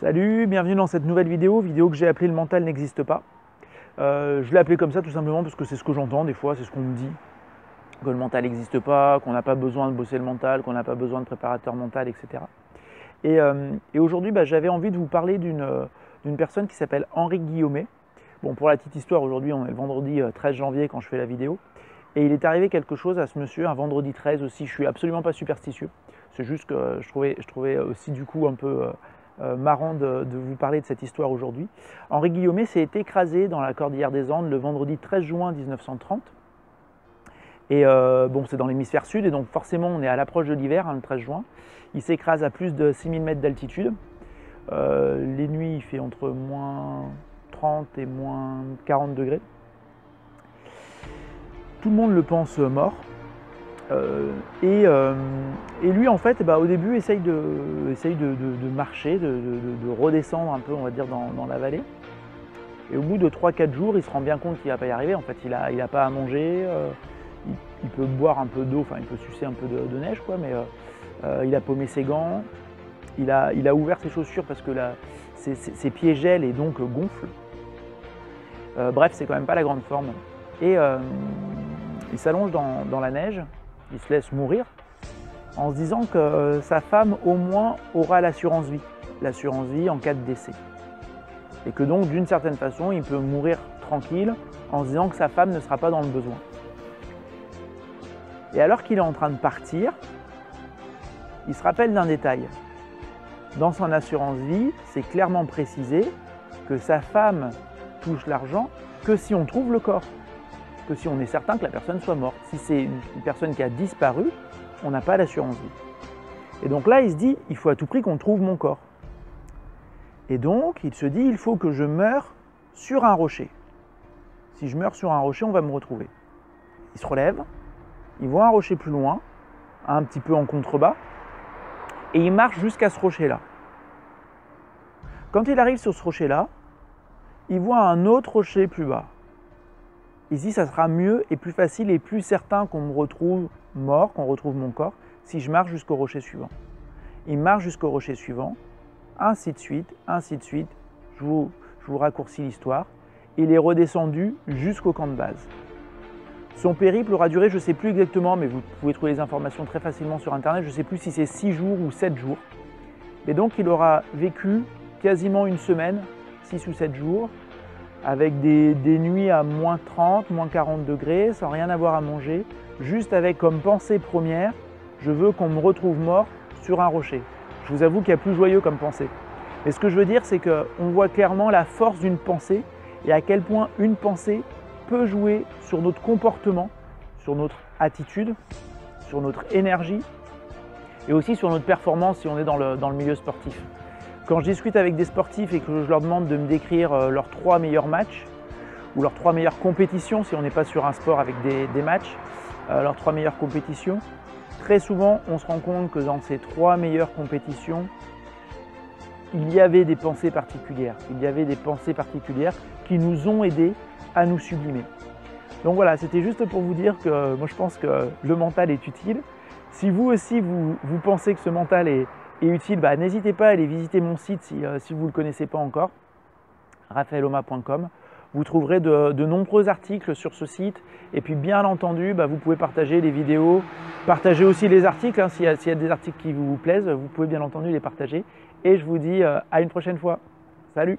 Salut, bienvenue dans cette nouvelle vidéo que j'ai appelée « Le mental n'existe pas ». Je l'ai appelée comme ça tout simplement parce que c'est ce que j'entends des fois, c'est ce qu'on me dit, que le mental n'existe pas, qu'on n'a pas besoin de bosser le mental, qu'on n'a pas besoin de préparateur mental, etc. Et aujourd'hui, j'avais envie de vous parler d'une personne qui s'appelle Henri Guillaumet. Bon, pour la petite histoire, aujourd'hui on est le vendredi 13 janvier quand je fais la vidéo. Et il est arrivé quelque chose à ce monsieur, un vendredi 13 aussi. Je suis absolument pas superstitieux. C'est juste que je trouvais aussi du coup un peu marrant de vous parler de cette histoire aujourd'hui. Henri Guillaumet s'est écrasé dans la Cordillère des Andes le vendredi 13 juin 1930. Et bon, c'est dans l'hémisphère sud, et donc forcément on est à l'approche de l'hiver, le 13 juin. Il s'écrase à plus de 6000 mètres d'altitude. Les nuits, il fait entre moins 30 et moins 40 degrés. Tout le monde le pense mort. Et lui, en fait, au début, essaye de marcher, de redescendre un peu, on va dire, dans la vallée. Et au bout de 3-4 jours, il se rend bien compte qu'il ne va pas y arriver. En fait, il a pas à manger, il peut boire un peu d'eau, enfin, il peut sucer un peu de neige, quoi, mais il a paumé ses gants, il a ouvert ses chaussures parce que ses pieds gèlent et donc gonflent. Bref, c'est quand même pas la grande forme. Et il s'allonge dans la neige, il se laisse mourir en se disant que sa femme au moins aura l'assurance vie en cas de décès. Et que donc d'une certaine façon il peut mourir tranquille en se disant que sa femme ne sera pas dans le besoin. Et alors qu'il est en train de partir, il se rappelle d'un détail. Dans son assurance vie, c'est clairement précisé que sa femme touche l'argent que si on trouve le corps. Que si on est certain que la personne soit morte. Si c'est une personne qui a disparu, on n'a pas l'assurance vie. Et donc là, il se dit, il faut à tout prix qu'on trouve mon corps. Et donc, il se dit, il faut que je meure sur un rocher. Si je meurs sur un rocher, on va me retrouver. Il se relève, il voit un rocher plus loin, un petit peu en contrebas, et il marche jusqu'à ce rocher-là. Quand il arrive sur ce rocher-là, il voit un autre rocher plus bas. Il se dit, ça sera mieux et plus facile et plus certain qu'on me retrouve mort, qu'on retrouve mon corps, si je marche jusqu'au rocher suivant. Il marche jusqu'au rocher suivant, ainsi de suite, je vous raccourcis l'histoire. Il est redescendu jusqu'au camp de base. Son périple aura duré, je ne sais plus exactement, mais vous pouvez trouver les informations très facilement sur internet, je ne sais plus si c'est 6 jours ou 7 jours. Et donc il aura vécu quasiment une semaine, 6 ou 7 jours, avec des nuits à moins 30, moins 40 degrés, sans rien avoir à manger, juste avec comme pensée première, je veux qu'on me retrouve mort sur un rocher. Je vous avoue qu'il y a plus joyeux comme pensée. Mais ce que je veux dire, c'est qu'on voit clairement la force d'une pensée et à quel point une pensée peut jouer sur notre comportement, sur notre attitude, sur notre énergie et aussi sur notre performance si on est dans le milieu sportif. Quand je discute avec des sportifs et que je leur demande de me décrire leurs 3 meilleurs matchs ou leurs 3 meilleures compétitions, si on n'est pas sur un sport avec des matchs, leurs 3 meilleures compétitions, très souvent on se rend compte que dans ces 3 meilleures compétitions, il y avait des pensées particulières. Il y avait des pensées particulières qui nous ont aidés à nous sublimer. Donc voilà, c'était juste pour vous dire que moi je pense que le mental est utile. Si vous aussi vous pensez que ce mental est utile, n'hésitez pas à aller visiter mon site si vous ne le connaissez pas encore, raphaeloma.com. Vous trouverez de nombreux articles sur ce site et puis bien entendu, vous pouvez partager les vidéos, partager aussi les articles, s'il y a des articles qui vous plaisent, vous pouvez bien entendu les partager. Et je vous dis à une prochaine fois. Salut!